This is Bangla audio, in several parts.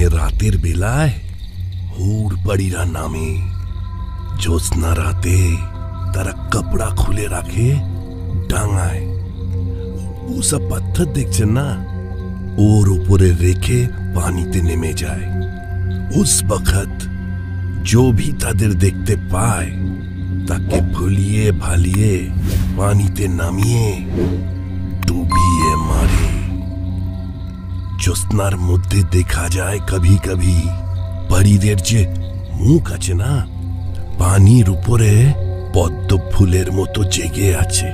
এখানে রাতের বেলায় হুড়পাড়িরা নামে। জ্যোৎস্না রাতে তারা কাপড়া খুলে রাখে ডাঙায়। ওসব পাথর দেখছেন না, ওর উপরে রেখে পানিতে নেমে যায়। उस वक्त जो भी তাদের দেখতে পায় তাকে ভুলিয়ে ভালিয়ে পানিতে নামিয়ে ডুবিয়ে মারে। জ্যোৎস্নার মধ্যে দেখা যায় কভি কভি পরীদের যে মুখ আছে না, পানির উপরে পদ্ম ফুলের মতো জেগে আছে।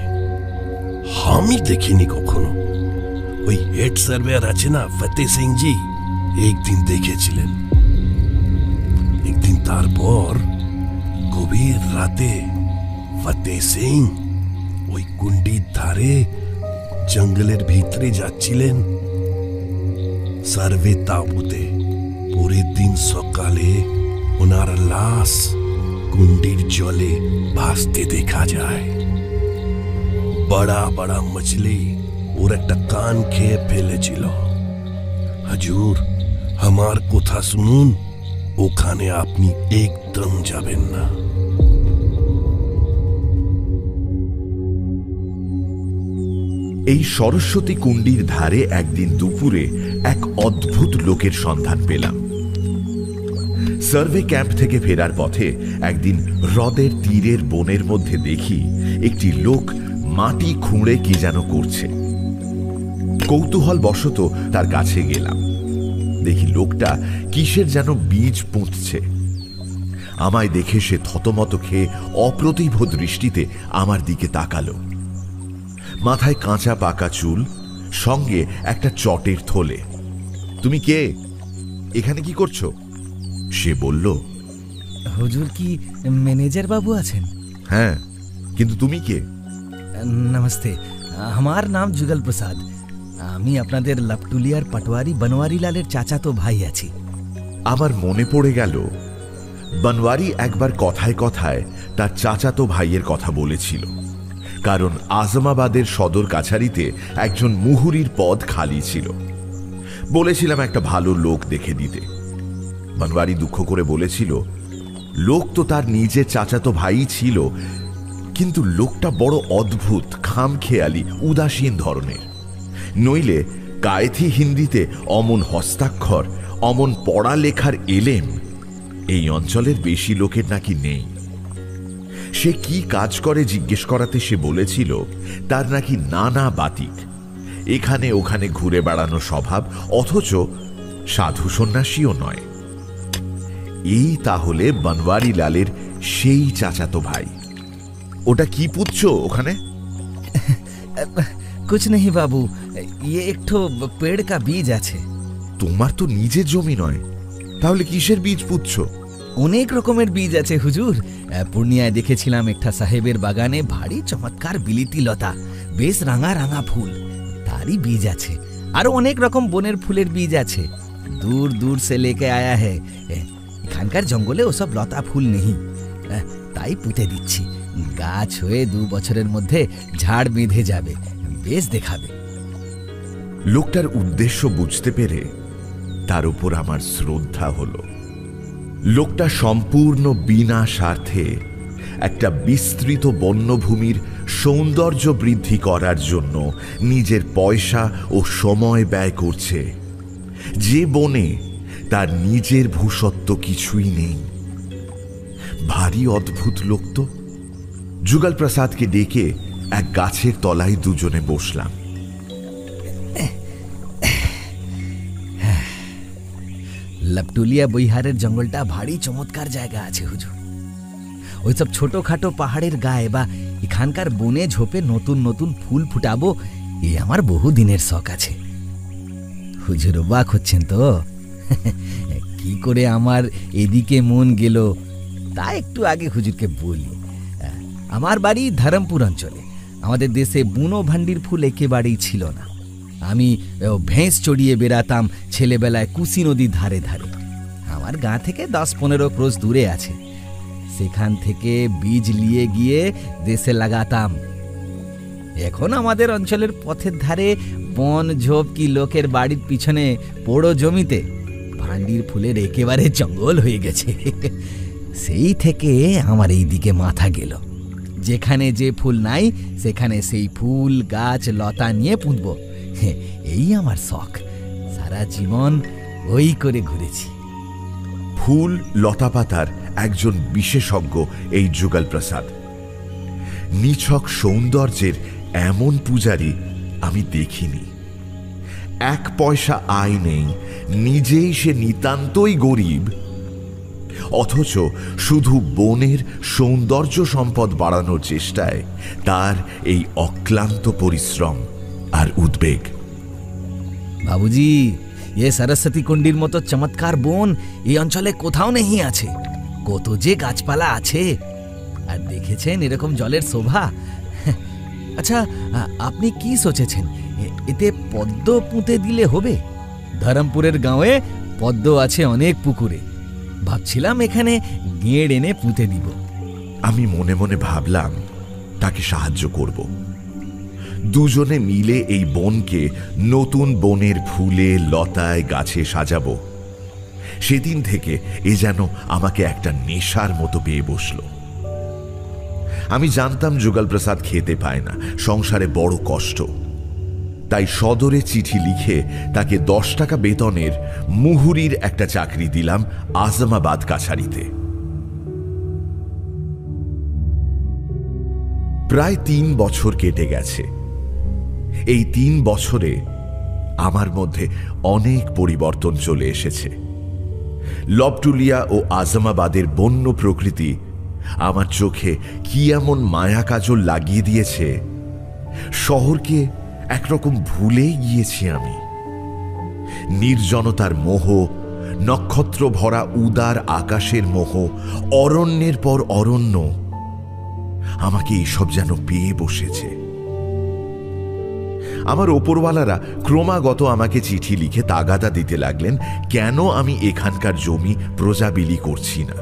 আমি দেখিনি কখনো। ওই হেড সার্ভেয়ার আছে না ফতে সিং জি, একদিন দেখেছিলেন। একদিন তারপর গভীর রাতে ফতে সিং ওই কুণ্ডির ধারে জঙ্গলের ভিতরে যাচ্ছিলেন সার্ভে তাঁবুতে। পরের দিন সকালে ওনার লাশ কুণ্ডির জলে ভাসতে দেখা যায়। বড়া বড়া মছলি ওর একটা কান খেয়ে ফেলেছিল। হুজুর, আমার কথা শুনুন, ওখানে আপনি একদম যাবেন না। এই সরস্বতী কুণ্ডির ধারে একদিন দুপুরে এক অদ্ভুত লোকের সন্ধান পেলাম। সার্ভে ক্যাম্প থেকে ফেরার পথে একদিন হ্রদের তীরের বনের মধ্যে দেখি একটি লোক মাটি খুঁড়ে কি যেন করছে। কৌতূহল বশত তার কাছে গেলাম। দেখি লোকটা কিসের যেন বীজ পুঁতছে। আমায় দেখে সে থতমত খেয়ে অপ্রতিভ দৃষ্টিতে আমার দিকে তাকালো। মাথায় কাঁচা পাকা চুল, সঙ্গে একটা চটের থলে। তুমি কে? এখানে কি করছো? সে বলল, হুজুর কি ম্যানেজার বাবু আছেন? হ্যাঁ, কিন্তু তুমি কে? নমস্তে, আমার নাম যুগল প্রসাদ। আমি আপনাদের লাপটুলিয়ার পাটোয়ারি বনওয়ারি লালের চাচাতো ভাই আছি। আমার মনে পড়ে গেল বনওয়ারি একবার কথায় কথায় তার চাচাতো ভাইয়ের কথা বলেছিল, কারণ আজমাবাদের সদর কাছারিতে একজন মুহুরির পদ খালি ছিল। বলেছিলাম একটা ভালো লোক দেখে দিতে। বনওয়ারি দুঃখ করে বলেছিল, লোক তো তার নিজের চাচাতো ভাই ছিল, কিন্তু লোকটা বড় অদ্ভুত, খামখেয়ালি, উদাসীন ধরনের। নইলে কায়েথি হিন্দিতে অমন হস্তাক্ষর, অমন পড়ালেখার এলেম এই অঞ্চলের বেশি লোকের নাকি নেই। সে কি কাজ করে জিজ্ঞেস করাতে সে বলেছিল তার নাকি নানা বাতিক, এখানে ওখানে ঘুরে বেড়ানো স্বভাব, অথচ সাধু সন্ন্যাসীও নয়। এই তাহলে বনওয়ারি লালের সেই চাচাতো ভাই। ওটা কি পুঁতছো ওখানে? कुछ नहीं बाबू, ये एक ठो पेड़ का बीज আছে। তোমার তো নিজের জমি নয়, তাহলে কিসের বীজ পুঁতছো? অনেক রকমের বীজ আছে হুজুর। পূর্ণিয়ায় দেখেছিলাম একটা সাহেবের বাগানে ভারী চমৎকার বিলিতি লতা, বেশ রাঙা রাঙা ফুল, তারই বীজ আছে। আরো অনেক রকম বনের ফুলের বীজ আছে, দূর দূর সে লেকে আয়া है। এখানকার জঙ্গলে ওসব লতা ফুল নেই, তাই পুঁতে দিচ্ছি। গাছ হয়ে 2 বছরের মধ্যে ঝাড় বেঁধে যাবে, বেশ দেখাবে। লোকটার উদ্দেশ্য বুঝতে পেরে তার উপর আমার শ্রদ্ধা হলো। লোকটা সম্পূর্ণ বিনা স্বার্থে একটা বিস্তৃত বন্যভূমির সৌন্দর্য বৃদ্ধি করার জন্য নিজের পয়সা ও সময় ব্যয় করছে, যে বনে তার নিজের ভূসত্ব কিছুই নেই। ভারী অদ্ভুত লোক তো। যুগল প্রসাদকে ডেকে এক গাছের তলায় দুজনে বসলাম। লাপটুলিয়া বৈহারের জঙ্গলটা ভারী চমৎকার জায়গা আছে হুজুর। ওইসব ছোটখাটো পাহাড়ের গায়ে বা এখানকার বনে ঝোপে নতুন নতুন ফুল ফুটাবো, এই আমার বহু দিনের শখ আছে। হুজুর অবাক হচ্ছেন তো? কি করে আমার এদিকে মন গেল তা একটু আগে হুজুরকে বলি। আমার বাড়ি ধরমপুর অঞ্চলে। আমাদের দেশে বুনো ভান্ডির ফুল একেবারেই ছিল না। আমি ভেঁস চড়িয়ে বেড়াতাম ছেলেবেলায় কুশি নদীর ধারে ধারে। আমার গাঁ থেকে 10-15 ক্রোশ দূরে আছে। সেখান থেকে বীজ নিয়ে গিয়ে দেশে লাগাতাম। এখন আমাদের অঞ্চলের পথের ধারে বন ঝোপ কি লোকের বাড়ির পিছনে পোড়ো জমিতে ভান্ডির ফুলের একেবারে জঙ্গল হয়ে গেছে। সেই থেকে আমার এই দিকে মাথা গেল, যেখানে যে ফুল নাই সেখানে সেই ফুল গাছ লতা নিয়ে পুঁতব, এই আমার শখ। সারা জীবন ওই করে ঘুরেছি। ফুল লতাপাতার একজন বিশেষজ্ঞ এই যুগল প্রসাদ। নিছক সৌন্দর্যের এমন পূজারী আমি দেখিনি। 1 পয়সা আয় নেই, নিজেই সে নিতান্তই গরিব, অথচ শুধু বনের সৌন্দর্য সম্পদ বাড়ানোর চেষ্টায় তার এই অক্লান্ত পরিশ্রম আর উদ্বেগ। বাবুজি, এ সরস্বতী কুণ্ডির মতো চমৎকার বন এই অঞ্চলে কোথাও নেই আছে। কত যে গাছপালা আছে, আর দেখেছেন এরকম জলের শোভা। আচ্ছা, আপনি কি সোচেছেন, এতে পদ্ম পুঁতে দিলে হবে? ধরমপুরের গাঁয়ে পদ্ম আছে অনেক পুকুরে, ভাবছিলাম এখানে গেঁড় এনে পুঁতে দিব। আমি মনে মনে ভাবলাম তাকে সাহায্য করব। দুজনে মিলে এই বনকে নতুন বনের ফুলে লতায় গাছে সাজাবো। সেদিন থেকে এ যেন আমাকে একটা নেশার মতো পেয়ে বসল। আমি জানতাম যুগল প্রসাদ খেতে পায় না, সংসারে বড় কষ্ট। তাই সদরে চিঠি লিখে তাকে 10 টাকা বেতনের মুহুরির একটা চাকরি দিলাম আজমাবাদ কাছারিতে। প্রায় 3 বছর কেটে গেছে। এই 3 বছরে আমার মধ্যে অনেক পরিবর্তন চলে এসেছে। লবটুলিয়া ও আজমাবাদের বন্য প্রকৃতি আমার চোখে কি এমন মায়া কাজল লাগিয়ে দিয়েছে, শহরকে একরকম ভুলেই গিয়েছি আমি। নির্জনতার মোহ, নক্ষত্র ভরা উদার আকাশের মোহ, অরণ্যের পর অরণ্য, আমাকে এসব যেন পেয়ে বসেছে। আমার ওপরওয়ালারা ক্রমাগত আমাকে চিঠি লিখে তাগাদা দিতে লাগলেন কেন আমি এখানকার জমি প্রজাবিলি করছি না।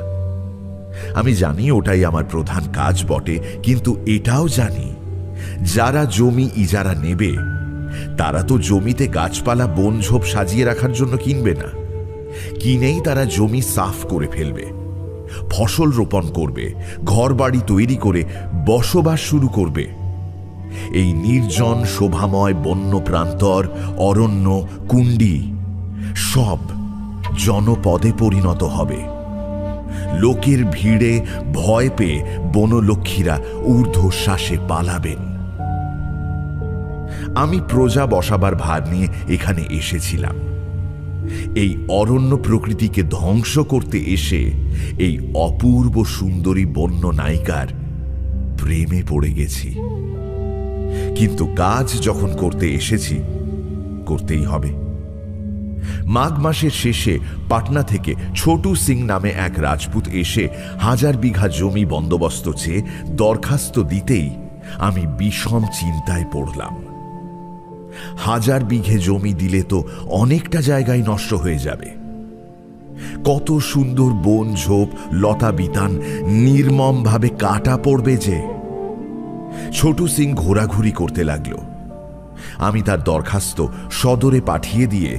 আমি জানি ওটাই আমার প্রধান কাজ বটে, কিন্তু এটাও জানি যারা জমি ইজারা নেবে তারা তো জমিতে গাছপালা বনঝোপ সাজিয়ে রাখার জন্য কিনবে না। কিনেই তারা জমি সাফ করে ফেলবে, ফসল রোপণ করবে, ঘরবাড়ি তৈরি করে বসবাস শুরু করবে। এই নির্জন শোভাময় বন্য প্রান্তর, অরণ্য, কুণ্ডি সব জনপদে পরিণত হবে। লোকের ভিড়ে ভয় পেয়ে বনলক্ষ্মীরা ঊর্ধ্বশ্বাসে পালাবেন। আমি প্রজা বসাবার ভার নিয়ে এখানে এসেছিলাম। এই অরণ্য প্রকৃতিকে ধ্বংস করতে এসে এই অপূর্ব সুন্দরী বন্য নায়িকার প্রেমে পড়ে গেছি। কিন্তু কাজ যখন করতে এসেছি, করতেই হবে। মাঘ মাসের শেষে পাটনা থেকে ছোটু সিং নামে এক রাজপুত এসে 1000 বিঘা জমি বন্দোবস্ত চেয়ে দরখাস্ত দিতেই আমি বিষম চিন্তায় পড়লাম। 1000 বিঘে জমি দিলে তো অনেকটা জায়গায় নষ্ট হয়ে যাবে। কত সুন্দর বন ঝোপ লতা বিতান নির্মমভাবে কাটা পড়বে যে। ছোটু সিং ঘোরাঘুরি করতে লাগলো। আমি তার দরখাস্ত সদরে পাঠিয়ে দিয়ে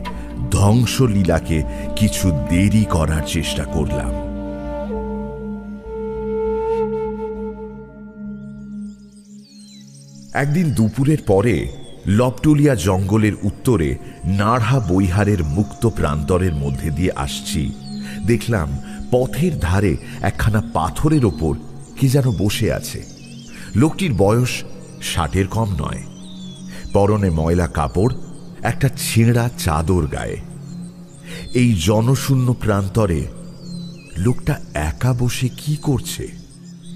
ধ্বংসলীলাকে কিছু দেরি করার চেষ্টা করলাম। একদিন দুপুরের পরে লবটুলিয়া জঙ্গলের উত্তরে নাড়হা বৈহারের মুক্ত প্রান্তরের মধ্যে দিয়ে আসছি। দেখলাম পথের ধারে একখানা পাথরের ওপর কি যেন বসে আছে। লোকটির বয়স 60-এর কম নয়। পরনে ময়লা কাপড়, একটা ছেঁড়া চাদর গায়ে। এই জনশূন্য প্রান্তরে লোকটা একা বসে কি করছে?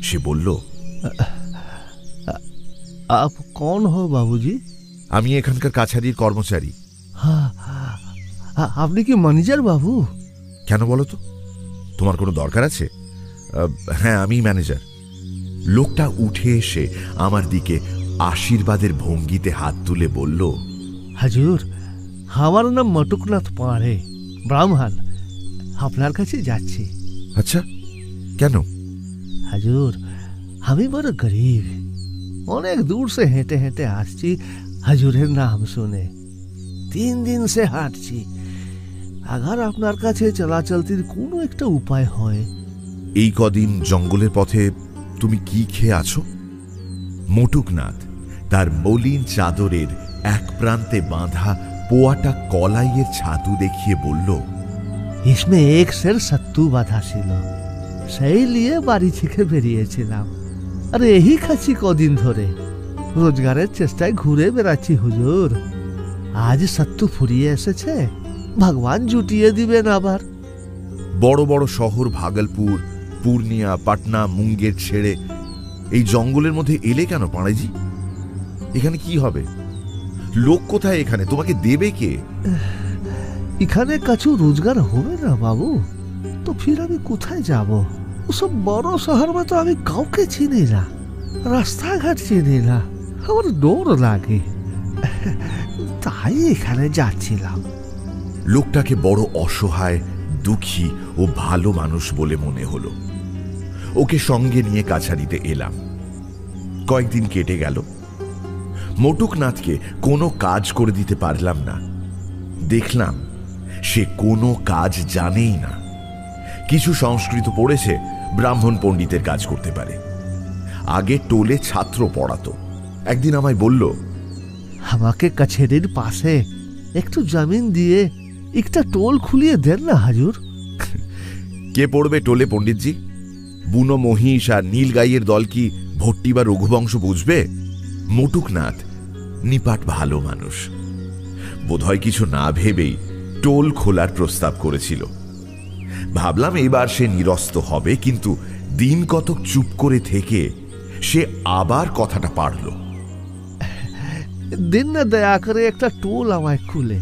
সে বলল, आप कौन हो बाबूजी? আমি এখানকার কাছারির কর্মচারী। আপনি কি ম্যানেজার বাবু? কেন বলো তো, তোমার কোনো দরকার আছে? হ্যাঁ, আমি ম্যানেজার। লোকটা উঠে এসে আমার দিকে আশীর্বাদের ভঙ্গিতে হাত তুলে বলল, হাজুর, আমার নাম মটুকনাথ পাড়ে, ব্রাহ্মণ। আপনার কাছে যাচ্ছি। আচ্ছা, কেন? হাজুর, আমি বড় গরিব, অনেক দূর সে হেঁটে হেঁটে আসছি হাজুরের নাম শুনে। 3 দিন সে হাঁটছি, আগার আপনার কাছে চলাচলতির কোনো একটা উপায় হয়। এই কদিন জঙ্গলের পথে তুমি কি খেয়ে আছো? মোটুকনাথ তার মলিন চাদরের এক প্রান্তে বাঁধা পোয়াটা কলাইয়ের ছাতু দেখিয়ে বলল, इसमें एक सेर सत्तू বাঁধা ছিল, সেই নিয়ে বাড়ি থেকে বেরিয়েছিলাম। আর এই খাচ্ছি কদিন ধরে। রোজগারের চেষ্টায় ঘুরে বেড়াচ্ছি হুজুর। আজ সত্তু ফুরিয়ে এসেছে, ভগবান জুটিয়ে দিবেন আবার। বড় বড় শহর ভাগলপুর, পূর্ণিয়া, পাটনা, মুঙ্গের ছেড়ে এই জঙ্গলের মধ্যে এলে কেন পাঁড়েজি? এখানে কি হবে? লোক কোথায় এখানে? তোমাকে দেবে কে? এখানে কাছু রোজগার হবে না বাবু, তো ফির আমি কোথায় যাব? ওসব বড় শহর মা তো আমি কাউকে চিনি না, রাস্তাঘাট চিনি না, আমার ডর লাগে, তাই এখানে যাচ্ছিলাম। লোকটাকে বড় অসহায়, দুঃখী ও ভালো মানুষ বলে মনে হলো। ওকে সঙ্গে নিয়ে কাছারিতে এলাম। কয়েকদিন কেটে গেল। মোটুকনাথকে কোনো কাজ করে দিতে পারলাম না। দেখলাম সে কোনো কাজ জানেই না। কিছু সংস্কৃত পড়েছে, ব্রাহ্মণ পণ্ডিতের কাজ করতে পারে। আগে টোলে ছাত্র পড়াতো। একদিন আমায় বলল, আমাকে কাছেরির পাশে একটু জমিন দিয়ে একটা টোল খুলিয়ে দেন না হাজুর। কে পড়বে টোলে পণ্ডিতজি? বুনো মহিষ আর নীল গাইয়ের দল কি ভট্টি বা রঘুবংশ বুঝবে? মোটুকনাথ নিপাট ভালো মানুষ। বোধহয় কিছু না ভেবেই টোল খোলার প্রস্তাব করেছিল। ভাবলাম এবার সে নিরস্ত হবে, কিন্তু দিন কতক চুপ করে থেকে সে আবার কথাটা পারল। দিন না দয়া করে একটা টোল আমায় খুলে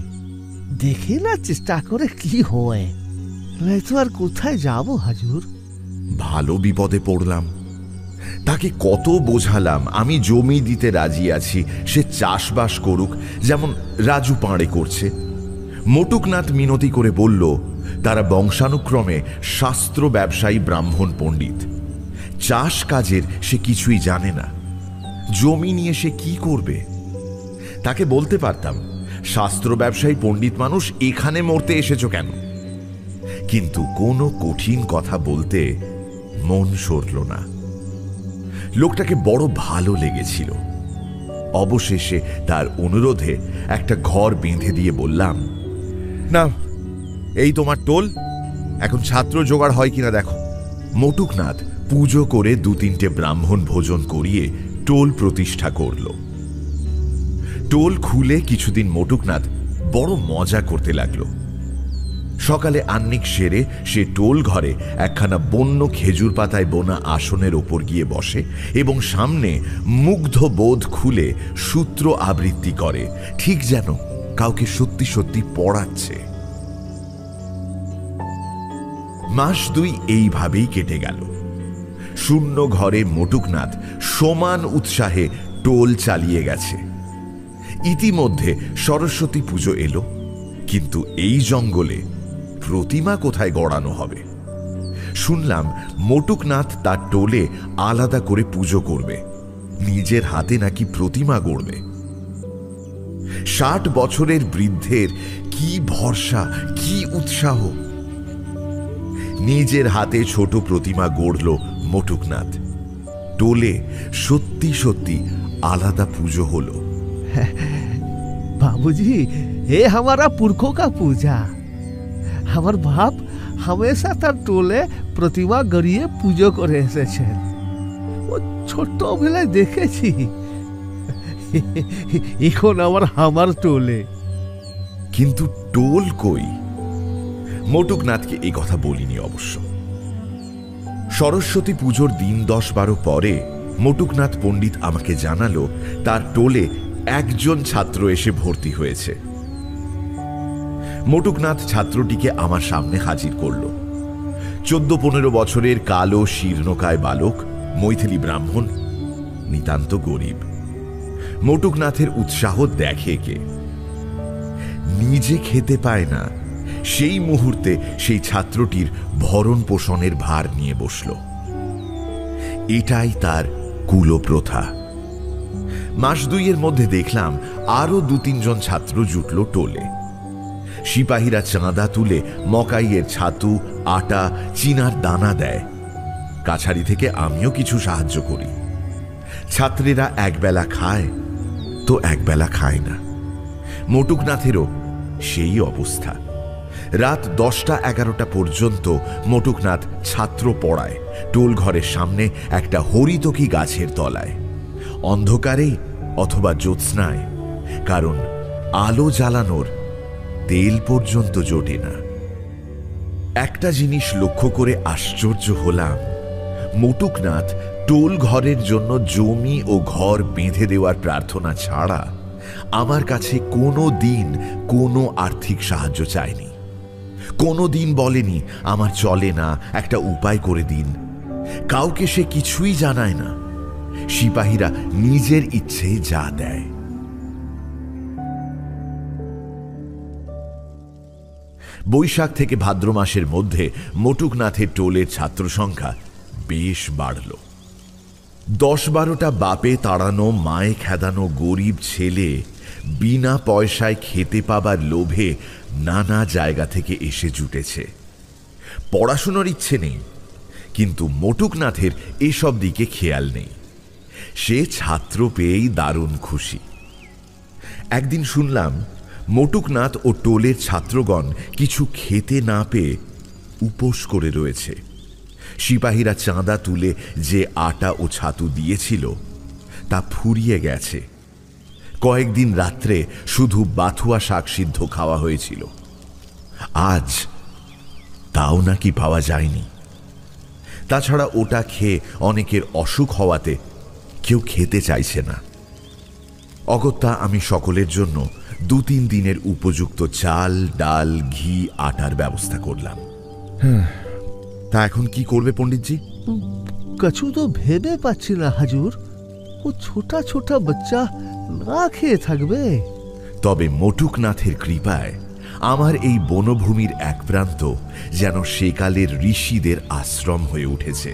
দেখি না, চেষ্টা করে কি হয়। নয়তো আর কোথায় যাব হাজুর। ভালো বিপদে পড়লাম। তাকে কত বোঝালাম আমি জমি দিতে রাজি আছি, সে চাষবাস করুক যেমন রাজু পাঁড়ে করছে। মোটুকনাথ মিনতি করে বলল, তারা বংশানুক্রমে শাস্ত্র ব্যবসায়ী ব্রাহ্মণ পণ্ডিত। চাষ কাজের সে কিছুই জানে না, জমি নিয়ে সে কি করবে? তাকে বলতে পারতাম, শাস্ত্র ব্যবসায়ী পণ্ডিত মানুষ, এখানে মরতে এসেছ কেন? কিন্তু কোনো কঠিন কথা বলতে মন সরল না। লোকটাকে বড় ভালো লেগেছিল। অবশেষে তার অনুরোধে একটা ঘর বেঁধে দিয়ে বললাম, না, এই তোমার টোল, এখন ছাত্র জোগাড় হয় কিনা দেখো। মোটুকনাথ পুজো করে 2-3টে ব্রাহ্মণ ভোজন করিয়ে টোল প্রতিষ্ঠা করল। টোল খুলে কিছুদিন মোটুকনাথ বড় মজা করতে লাগলো। সকালে আহ্নিক সেরে সে টোল ঘরে একখানা বন্য খেজুর পাতায় বোনা আসনের ওপর গিয়ে বসে এবং সামনে মুগ্ধ বোধ খুলে সূত্র আবৃত্তি করে, ঠিক যেন কাউকে সত্যি সত্যি পড়াচ্ছে। মাস 2 এইভাবেই কেটে গেল। শূন্য ঘরে মোটুকনাথ সমান উৎসাহে টোল চালিয়ে গেছে। ইতিমধ্যে সরস্বতী পুজো এলো, কিন্তু এই জঙ্গলে প্রতিমা কোথায় গড়ানো হবে? শুনলাম মোটুকনাথ তার টোলে আলাদা করে পুজো করবে, নিজের হাতে নাকি প্রতিমা গড়বে। 60 বছরের বৃদ্ধের কি ভরসা, কি উৎসাহ! নিজের হাতে ছোট প্রতিমা গড়ল মোটুকনাথ। টোলে সত্যি সত্যি আলাদা পুজো হলো। बाबूजी, ये हमारा पुरखों का पूजा। हमार बाप हमेशा तार टोले प्रतिमा गड़िए पूजो करे एसेछेन। ओ छोट बेलाय देखेछि, এখন আবার আমার টোলে। কিন্তু টোল কই? মোটুকনাথকে এই কথা বলিনি অবশ্য। সরস্বতী পুজোর দিন 10-12 পরে মোটুকনাথ পণ্ডিত আমাকে জানালো তার টোলে একজন ছাত্র এসে ভর্তি হয়েছে। মোটুকনাথ ছাত্রটিকে আমার সামনে হাজির করল। 14-15 বছরের কালো শীর্ণকায় বালক, মৈথিলি ব্রাহ্মণ, নিতান্ত গরিব। মোটুকনাথের উৎসাহ দেখে কে? নিজে খেতে পায় না, সেই মুহূর্তে সেই ছাত্রটির ভরণ পোষণের ভার নিয়ে বসল। এটাই তার কুলপ্রথা। মাস 2 এর মধ্যে দেখলাম আরো 2-3 জন ছাত্র জুটল টোলে। সিপাহীরা চাঁদা তুলে মকাইয়ের ছাতু, আটা, চিনার দানা দেয়। কাছারি থেকে আমিও কিছু সাহায্য করি। ছাত্রীরা একবেলা খায় তো একবেলা খায় না। মটুকনাথেরও সেই অবস্থা। রাত 10টা-11টা পর্যন্ত মটুকনাথ ছাত্র পড়ায় টোল ঘরের সামনে একটা হরিতকি গাছের তলায়, অন্ধকারেই অথবা জ্যোৎস্নায়, কারণ আলো জ্বালানোর তেল পর্যন্ত জোটে না। একটা জিনিস লক্ষ্য করে আশ্চর্য হলাম, মটুকনাথ টোল ঘরের জন্য জমি ও ঘর বেঁধে দেওয়ার প্রার্থনা ছাড়া আমার কাছে কোনো দিন কোনো আর্থিক সাহায্য চায়নি। কোনো দিন বলেনি আমার চলে না, একটা উপায় করে দিন। কাউকে সে কিছুই জানায় না। সিপাহীরা নিজের ইচ্ছে যা দেয়। বৈশাখ থেকে ভাদ্র মাসের মধ্যে মটুকনাথের টোলের ছাত্র সংখ্যা বেশ বাড়ল। 10-12টা বাপে তাড়ানো, মায়ে খেদানো গরিব ছেলে বিনা পয়সায় খেতে পাবার লোভে নানা জায়গা থেকে এসে জুটেছে। পড়াশুনোর ইচ্ছে নেই, কিন্তু মটুকনাথের এসব দিকে খেয়াল নেই। সে ছাত্র পেয়েই দারুণ খুশি। একদিন শুনলাম মটুকনাথ ও টোলের ছাত্রগণ কিছু খেতে না পেয়ে উপোস করে রয়েছে। সিপাহীরা চাঁদা তুলে যে আটা ও ছাতু দিয়েছিল তা ফুরিয়ে গেছে। কয়েকদিন রাত্রে শুধু বাথুয়া শাক সিদ্ধ খাওয়া হয়েছিল, আজ তাও নাকি পাওয়া যায়নি। তাছাড়া ওটা খেয়ে অনেকের অসুখ হওয়াতে কেউ খেতে চাইছে না। অগত্যা আমি সকলের জন্য 2-3 দিনের উপযুক্ত চাল, ডাল, ঘি, আটার ব্যবস্থা করলাম। তা এখন কি করবে পণ্ডিতজি? কছু তো ভেবে পাচ্ছি না হাজুর। ও ছোটা ছোটা বাচ্চা না খেয়ে থাকবে? তবে মটুকনাথের কৃপায় আমার এই বনভূমির এক প্রান্ত যেন সেকালের ঋষিদের আশ্রম হয়ে উঠেছে।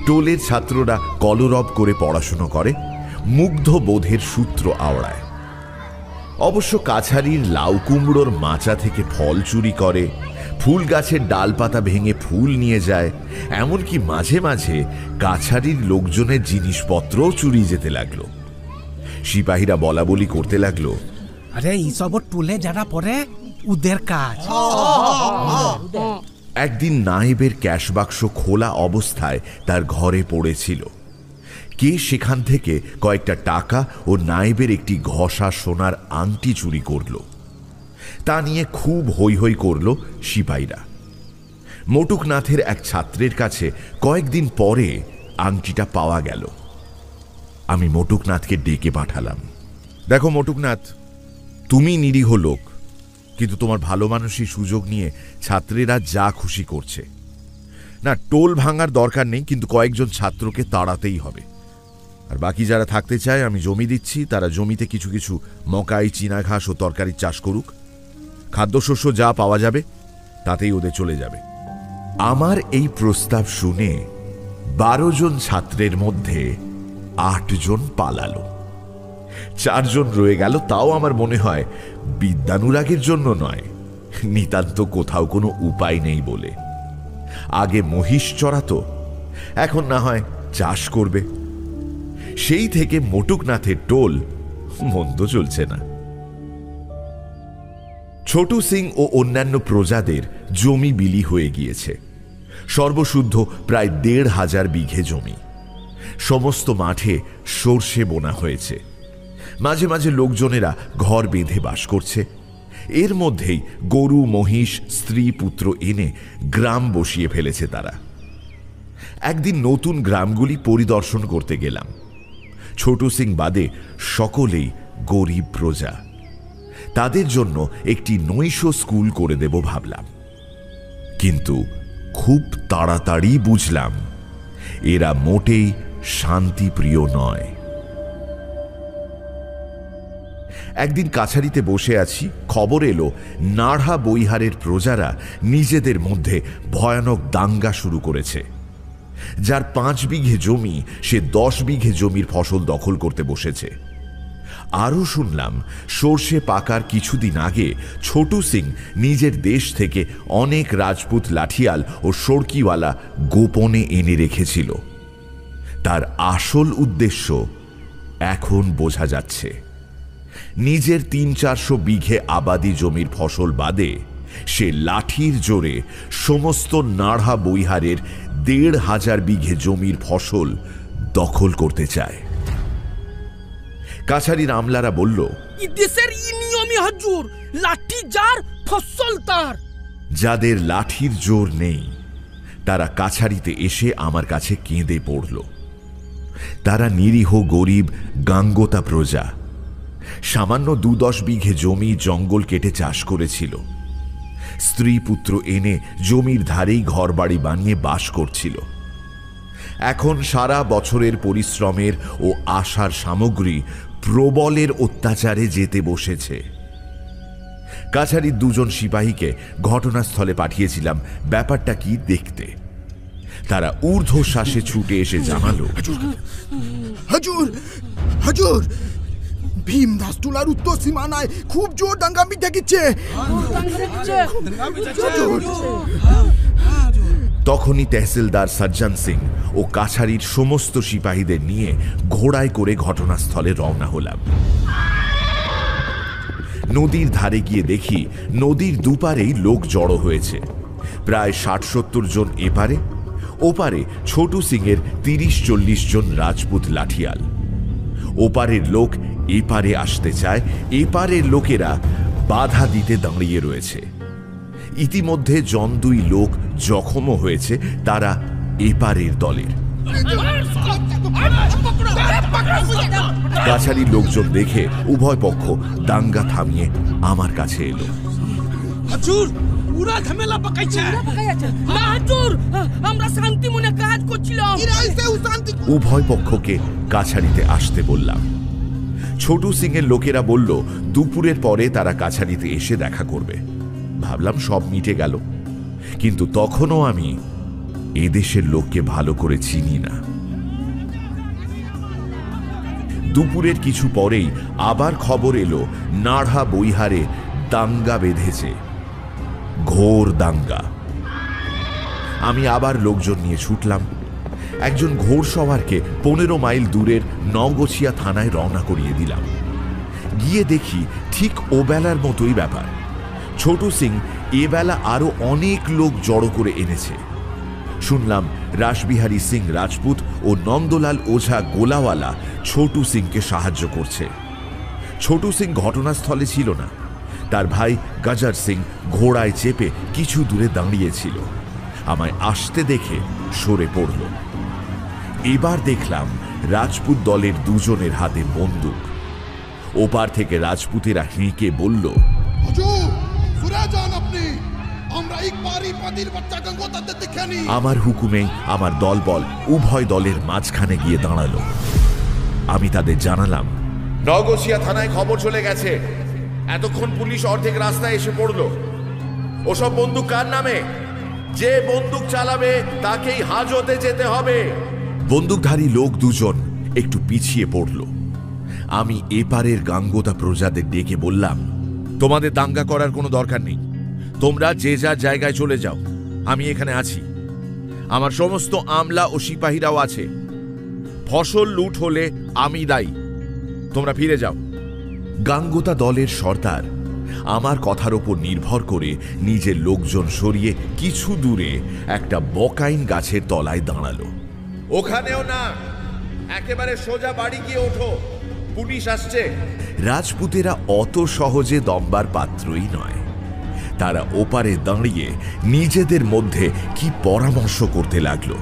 টোলের ছাত্ররা কলরব করে পড়াশুনো করে, মুগ্ধ বোধের সূত্র আওড়ায়। অবশ্য কাছারির লাউ কুমড়োর মাচা থেকে ফল চুরি করে, ফুল গাছের ডালপাতা ভেঙে ফুল নিয়ে যায়, এমনকি মাঝে মাঝে কাছারির লোকজনের জিনিসপত্রও চুরি যেতে লাগলো। সিপাহীরা বলা বলি করতে লাগলো, আরে এইসব টুলে যারা পড়ে ওদের কাজ। একদিন নায়েবের ক্যাশ বাক্স খোলা অবস্থায় তার ঘরে পড়েছিল। কে সেখান থেকে কয়েকটা টাকা ও নায়েবের একটি ঘষা সোনার আংটি চুরি করল। তা নিয়ে খুব হৈ হৈ করল সিপাহীরা। মটুকনাথের এক ছাত্রের কাছে কয়েকদিন পরে আংটিটা পাওয়া গেল। আমি মটুকনাথকে ডেকে পাঠালাম। দেখো মটুকনাথ, তুমি নিরীহ লোক, কিন্তু তোমার ভালো মানুষই সুযোগ নিয়ে ছাত্রেরা যা খুশি করছে। না, টোল ভাঙার দরকার নেই, কিন্তু কয়েকজন ছাত্রকে তাড়াতেই হবে। আর বাকি যারা থাকতে চায় আমি জমি দিচ্ছি, তারা জমিতে কিছু কিছু মকাই, চীনা ঘাস ও তরকারির চাষ করুক। খাদ্যশস্য যা পাওয়া যাবে তাতেই ওদের চলে যাবে। আমার এই প্রস্তাব শুনে 12 জন ছাত্রের মধ্যে 8 জন পালালো। 4 জন রয়ে গেল, তাও আমার মনে হয় বিদ্যানুরাগের জন্য নয়, নিতান্ত কোথাও কোনো উপায় নেই বলে। আগে মহিষ চড়াতো, এখন না হয় চাষ করবে। সেই থেকে মটুকনাথের টোল মন্দ চলছে না। ছোটু সিং ও অন্যান্য প্রজাদের জমি বিলি হয়ে গিয়েছে। সর্বশুদ্ধ প্রায় 1,500 বিঘে জমি। সমস্ত মাঠে সর্ষে বোনা হয়েছে। মাঝে মাঝে লোকজনেরা ঘর বেঁধে বাস করছে। এর মধ্যেই গরু, মহিষ, স্ত্রী, পুত্র এনে গ্রাম বসিয়ে ফেলেছে তারা। একদিন নতুন গ্রামগুলি পরিদর্শন করতে গেলাম। ছোটু সিং বাদে সকলেই গরিব প্রজা। তাদের জন্য একটি নৈশ স্কুল করে দেব ভাবলাম, কিন্তু খুব তাড়াতাড়ি বুঝলাম এরা মোটেই শান্তিপ্রিয় নয়। একদিন কাছারিতে বসে আছি, খবর এলো নাড়হা বৈহারের প্রজারা নিজেদের মধ্যে ভয়ানক দাঙ্গা শুরু করেছে। যার 5 বিঘে জমি, সে 10 বিঘে জমির ফসল দখল করতে বসেছে। আরও শুনলাম সর্ষে পাকার কিছুদিন আগে ছোটু সিং নিজের দেশ থেকে অনেক রাজপুত লাঠিয়াল ও সড়কিওয়ালা গোপনে এনে রেখেছিল। তার আসল উদ্দেশ্য এখন বোঝা যাচ্ছে। নিজের ৩-৪০০ বিঘে আবাদি জমির ফসল বাদে সে লাঠির জোরে সমস্ত নাড়হা বৈহারের ১৫০০ বিঘে জমির ফসল দখল করতে চায়। কাছারির আমলারা বলল, দেশের নিয়মই হুজুর, লাঠি যার ফসল তার। যাদের লাঠির জোর নেই তারা কাছারিতে এসে আমার কাছে কেঁদে পড়ল। তারা নিরীহ গরিব গাঙ্গোতা প্রজা, সামান্য ২-১০ বিঘে জমি জঙ্গল কেটে চাষ করেছিল। স্ত্রী পুত্র এনে জমির ধারেই ঘরবাড়ি বানিয়ে বাস করছিল। এখন সারা বছরের পরিশ্রমের ও আশার সামগ্রী প্রবলের অত্যাচারে যেতে বসেছে। কাছারির ২ সিপাহীকে ঘটনাস্থলে পাঠিয়েছিলাম ব্যাপারটা কি দেখতে। তারা ঊর্ধ্বশ্বাসে ছুটে এসে জানালো, হুজুর হুজুর, ভীমদাস টুলার উত্তর সীমানায় খুব জোর দাঙ্গা মিটেছে। তখনই তহসিলদার সজ্জন সিং ও কাছারির সমস্ত সিপাহীদের নিয়ে ঘোড়ায় করে ঘটনাস্থলে রওনা হলাম। নদীর ধারে গিয়ে দেখি নদীর দুপারেই লোক জড়ো হয়েছে। প্রায় ৬০-৭০ জন এপারে, ওপারে ছোটু সিংয়ের ৩০-৪০ জন রাজপুত লাঠিয়াল। ওপারের লোক এপারে আসতে চায়, এপারের লোকেরা বাধা দিতে দাঁড়িয়ে রয়েছে। ইতিমধ্যে ২ লোক জখমও হয়েছে, তারা এপারের দলের। কাছারির লোকজন দেখে উভয় পক্ষ দাঙ্গা থামিয়ে আমার কাছে এলো। হুজুর, পুরা ঝামেলা পাকাইছে না হুজুর, আমরা শান্তি মনে কাজ করছিলাম। উভয় পক্ষকে কাছারিতে আসতে বললাম। ছোটু সিং এর লোকেরা বলল দুপুরের পরে তারা কাছারিতে এসে দেখা করবে। ভাবলাম সব মিটে গেল, কিন্তু তখনও আমি এদেশের লোককে ভালো করে চিনি না। দুপুরের কিছু পরেই আবার খবর এলো নাড়হা বৈহারে দাঙ্গা বেঁধেছে, ঘোর দাঙ্গা। আমি আবার লোকজন নিয়ে ছুটলাম। একজন ঘোড়সওয়ারকে ১৫ মাইল দূরের নওগছিয়া থানায় রওনা করিয়ে দিলাম। গিয়ে দেখি ঠিক ওবেলার মতোই ব্যাপার। ছোটু সিং এবেলা আরো অনেক লোক জড়ো করে এনেছে। শুনলাম রাসবিহারী সিং রাজপুত ও নন্দলাল ওঝা গোলাওয়ালা ছোটু সিংকে সাহায্য করছে। ছোটু সিং ঘটনাস্থলে ছিল না, তার ভাই গজর সিং ঘোড়ায় চেপে কিছু দূরে দাঁড়িয়েছিল। আমায় আসতে দেখে সরে পড়ল। এবার দেখলাম রাজপুত দলের ২ জনের হাতে বন্দুক। ওপার থেকে রাজপুতেরা হেঁকে বলল, আমার হুকুমেই আমার দলবল উভয় দলের মাঝখানে গিয়ে দাঁড়ালো। আমি তাদের জানালাম, নওগছিয়া থানায় খবর চলে গেছে, এতক্ষণ পুলিশ অর্ধেক রাস্তায় এসে পড়ল। ওসব বন্দুক কার নামে? যে বন্দুক চালাবে তাকেই হাজতে যেতে হবে। বন্দুকধারী লোক ২ জন একটু পিছিয়ে পড়ল। আমি এপারের গাঙ্গোতা প্রজাদের ডেকে বললাম, তোমাদের দাঙ্গা করার কোনো দরকার নেই, তোমরা যে যার জায়গায় চলে যাও, আমি এখানে আছি। আমার সমস্ত আমলা ও সিপাহীরাও আছে। ফসল লুট হলে আমি দায়ী, তোমরা ফিরে যাও। গাঙ্গোতা দলের সর্দার আমার কথার ওপর নির্ভর করে নিজের লোকজন সরিয়ে কিছু দূরে একটা বকাইন গাছের তলায় দাঁড়ালো। ওখানেও না, একেবারে সোজা বাড়ি গিয়ে ওঠো, পুলিশ আসছে। রাজপুতেরা অত সহজে দমবার পাত্রই নয়। তারা ওপারে দাঁড়িয়ে নিজেদের মধ্যে কি পরামর্শ করতে লাগলো।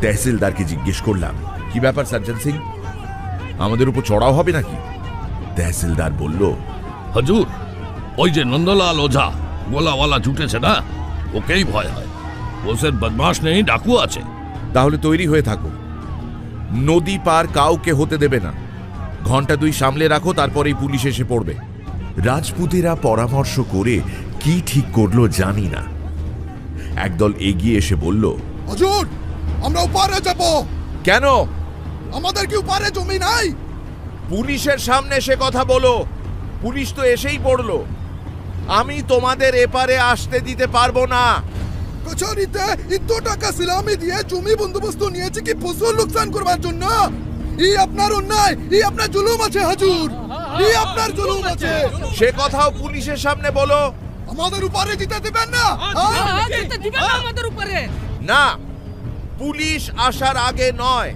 তহসিলদারকে জিজ্ঞেস করলাম, কি ব্যাপার সজ্জন সিং, আমাদের উপর চড়াও হবে নাকি? তহসিলদার বলল, হুজুর, ওই যে নন্দলাল ওঝা গোলাওয়ালা জুটেছে না, ওকেই ভয় হয়। ওসের বদমাশ নেই, ডাকু আছে। তাহলে তৈরি হয়ে থাকো, নদী পার কাউকে হতে দেবে না। ঘন্টা ২ সামলে রাখো, তারপরেই পুলিশ এসে পড়বে। রাজপুতেরা পরামর্শ করে কি ঠিক করলো জানি না। একদল এগিয়ে এসে বলল, হুজুর, আমরা ওপারে যাব। কেন? আমাদের কি ওপারে জমি নাই? পুলিশের সামনে সে কথা বলো। পুলিশ তো এসেই পড়লো। আমি তোমাদের এপারে আসতে দিতে পারবো না। কচুরিতে এত টাকা সিলামি দিয়ে জমি বন্দোবস্ত নিয়েছে কি ফসল লোকসান করবার জন্য? এই আপনার অন্যায়, এই আপনার জুলুম আছে হুজুর, এই আপনার জুলুম আছে। সে কথাও পুলিশের সামনে বলো। আমাদের উপরে দিতে দিবেন না? দিবেন না আমাদের উপরে? না, পুলিশ আসার আগে নয়।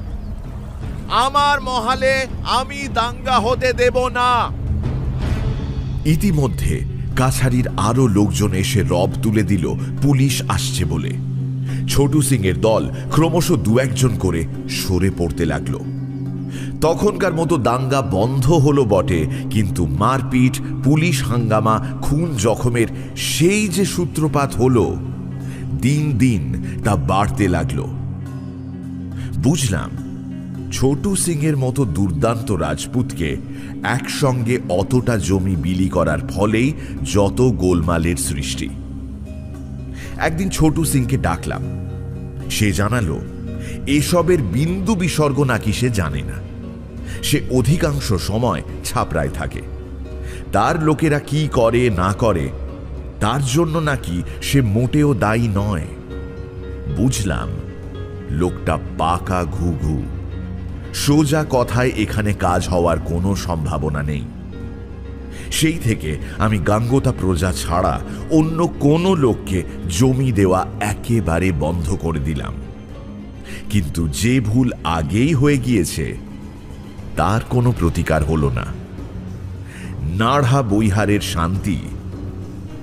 আমার মহলে আমি দাঙ্গা হতে দেব না। ইতিমধ্যে কাছারির আরো লোকজন এসে রব তুলে দিল পুলিশ আসছে বলে। ছোটু সিং এর দল ক্রমশ দু একজন করে সরে পড়তে লাগলো। তখনকার মতো দাঙ্গা বন্ধ হলো বটে, কিন্তু মারপিট, পুলিশ হাঙ্গামা, খুন জখমের সেই যে সূত্রপাত হলো, দিন দিন তা বাড়তে লাগলো। বুঝলাম ছোটু সিং এর মতো দুর্দান্ত রাজপুতকে একসঙ্গে অতটা জমি বিলি করার ফলেই যত গোলমালের সৃষ্টি। একদিন ছোটু সিংকে ডাকলাম। সে জানালো এসবের বিন্দু বিসর্গ নাকি সে জানে না। সে অধিকাংশ সময় ছাপড়ায় থাকে। তার লোকেরা কি করে না করে তার জন্য নাকি সে মোটেও দায়ী নয়। বুঝলাম লোকটা পাকা ঘুঘু। সোজা কথায় এখানে কাজ হওয়ার কোনো সম্ভাবনা নেই। সেই থেকে আমি গাঙ্গোতা প্রজা ছাড়া অন্য কোনো লোককে জমি দেওয়া একেবারে বন্ধ করে দিলাম। কিন্তু যে ভুল আগেই হয়ে গিয়েছে তার কোনো প্রতিকার হলো না। নাড়া বৈহারের শান্তি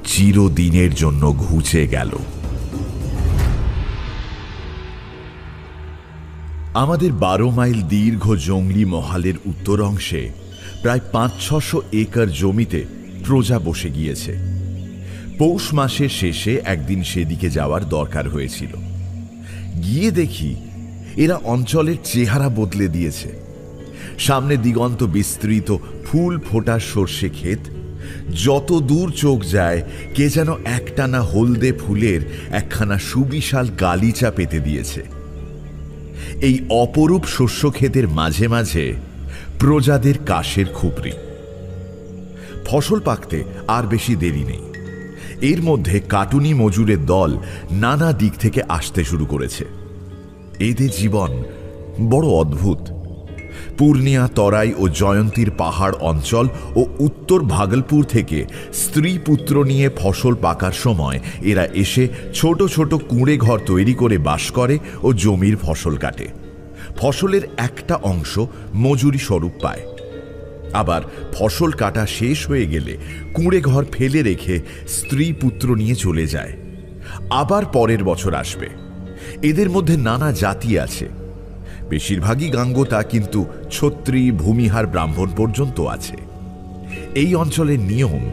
চিরদিনের জন্য ঘুচে গেল। আমাদের 12 মাইল দীর্ঘ জঙ্গলি মহলের উত্তর অংশে প্রায় 500-600 একর জমিতে প্রজা বসে গিয়েছে। পৌষ মাসের শেষে একদিন সেদিকে যাওয়ার দরকার হয়েছিল। গিয়ে দেখি এরা অঞ্চলের চেহারা বদলে দিয়েছে। সামনে দিগন্ত বিস্তৃত ফুল ফোটা সর্ষে ক্ষেত, যত দূর চোখ যায় কে যেন একটানা হলদে ফুলের একখানা সুবিশাল গালিচা পেতে দিয়েছে। এই অপরূপ শস্য ক্ষেতের মাঝে মাঝে প্রজাদের কাশের খুপড়ি। ফসল পাকতে আর বেশি দেরি নেই। এর মধ্যে কাটুনি মজুরের দল নানা দিক থেকে আসতে শুরু করেছে। এদের জীবন বড় অদ্ভুত। পূর্ণিয়া, তরাই ও জয়ন্তীর পাহাড় অঞ্চল ও উত্তর ভাগলপুর থেকে স্ত্রী পুত্র নিয়ে ফসল পাকার সময় এরা এসে ছোট ছোট কুঁড়ে ঘর তৈরি করে বাস করে ও জমির ফসল কাটে। ফসলের একটা অংশ মজুরি স্বরূপ পায়। আবার ফসল কাটা শেষ হয়ে গেলে কুঁড়ে ঘর ফেলে রেখে স্ত্রী পুত্র নিয়ে চলে যায়। আবার পরের বছর আসবে। এদের মধ্যে নানা জাতি আছে। বেশিরভাগই গাঙ্গোতা, কিন্তু ছত্রী, ভূমিহার, ব্রাহ্মণ পর্যন্ত আছে। এই অঞ্চলের নিয়ম,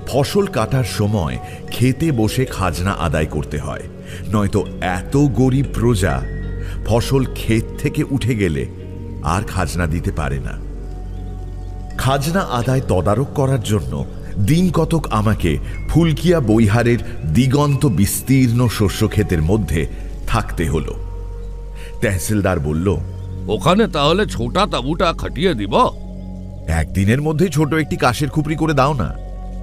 ফসল কাটার সময় খেতে বসে খাজনা আদায় করতে হয়, নয়তো এত গরিব প্রজা ফসল ক্ষেত থেকে উঠে গেলে আর খাজনা দিতে পারে না। খাজনা আদায় তদারক করার জন্য দিন কতক আমাকে ফুলকিয়া বৈহারের দিগন্ত বিস্তীর্ণ শস্য ক্ষেতের মধ্যে থাকতে হলো। তহসিলদার বলল, ওখানে তাহলে ছোটা তাঁবুটা খাটিয়ে দিব? একদিনের মধ্যে ছোট একটি কাশের খুপড়ি করে দাও না।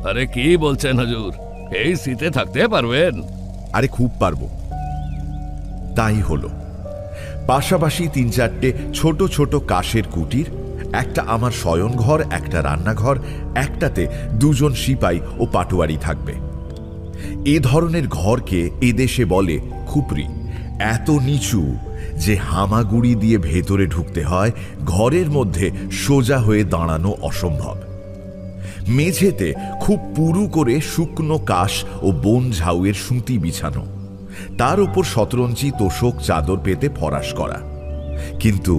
আরে কি বলছেন হুজুর, এই শীতে থাকতে পারবেন? আরে খুব পারবো। তাই হলো। পাশাপাশি 3-4টে ছোট ছোট কাশের কুটির, একটা আমার শয়ন ঘর, একটা রান্নাঘর, একটাতে 2 জন সিপাই ও পাটোয়ারি থাকবে। এ ধরনের ঘরকে এদেশে বলে খুপড়ি। এত নিচু যে হামাগুড়ি দিয়ে ভেতরে ঢুকতে হয়, ঘরের মধ্যে সোজা হয়ে দাঁড়ানো অসম্ভব। মেঝেতে খুব পুরু করে শুকনো কাশ ও বন ঝাউয়ের সুতি বিছানো, তার উপর শতরঞ্চি তোষক চাদর পেতে ফরাস করা। কিন্তু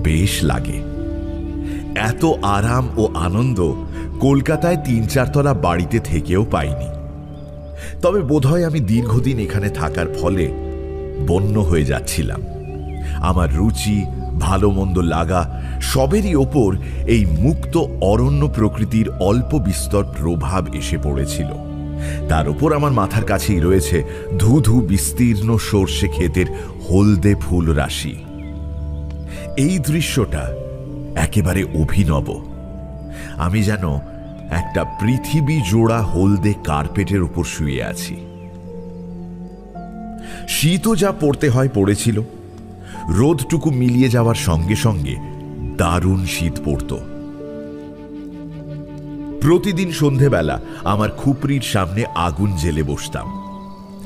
বেশ লাগে। এত আরাম ও আনন্দ কলকাতায় 3-4 তলা বাড়িতে থেকেও পাইনি। তবে বোধহয় আমি দীর্ঘদিন এখানে থাকার ফলে বন্য হয়ে যাচ্ছিলাম। আমার রুচি, ভালো মন্দ লাগা সবেরই ওপর এই মুক্ত অরণ্য প্রকৃতির অল্প বিস্তর প্রভাব এসে পড়েছিল। তার উপর আমার মাথার কাছেই রয়েছে ধুধু বিস্তীর্ণ সর্ষে ক্ষেতের হলদে ফুল রাশি। এই দৃশ্যটা একেবারে অভিনব। আমি যেন একটা পৃথিবী জোড়া হলদে কার্পেটের উপর শুয়ে আছি। শীতও যা পড়তে হয় পড়েছিল, রোদটুকু মিলিয়ে যাওয়ার সঙ্গে সঙ্গে দারুণ শীত পড়ত। প্রতিদিন সন্ধেবেলা আমার খুপরির সামনে আগুন জ্বেলে বসতাম।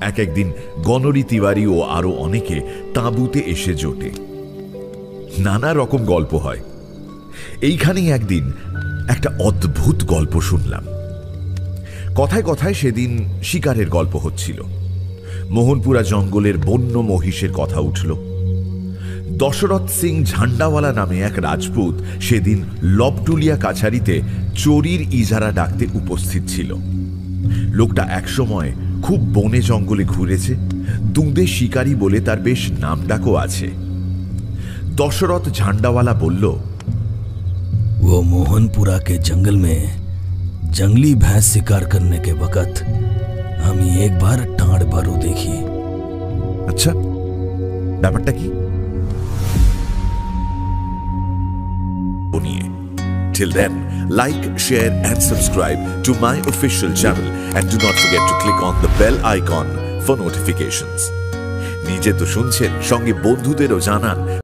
এক একদিন গণরী তিওয়ারি ও আরো অনেকে তাঁবুতে এসে জোটে। নানা রকম গল্প হয়। এইখানেই একদিন একটা অদ্ভুত গল্প শুনলাম। কথায় কথায় সেদিন শিকারের গল্প হচ্ছিল। মোহনপুরা জঙ্গলের বন্য মহিষের কথা উঠল। দশরথ সিং ঝান্ডাওয়ালা নামে এক রাজপুত সেদিন লবটুলিয়া কাছারিতে চোরির ইজারা ডাকতে উপস্থিত ছিল। লোকটা একসময় খুব বনে জঙ্গলে ঘুরেছে, দুঁদে শিকারী বলে তার বেশ নামডাকও আছে। दशरथ झंडावाला बोल्लो, वो मोहनपुरा के जंगल में जंगली भैंस शिकार करने के वक्त हमें एक बार टाड़ बारू देखी। अच्छा, ব্যাপারটা কি? Till then, like, share and subscribe to my official channel and do not forget to click on the bell icon for notifications. নিজে তো শুনছেন, সঙ্গে বন্ধুদেরও জানান।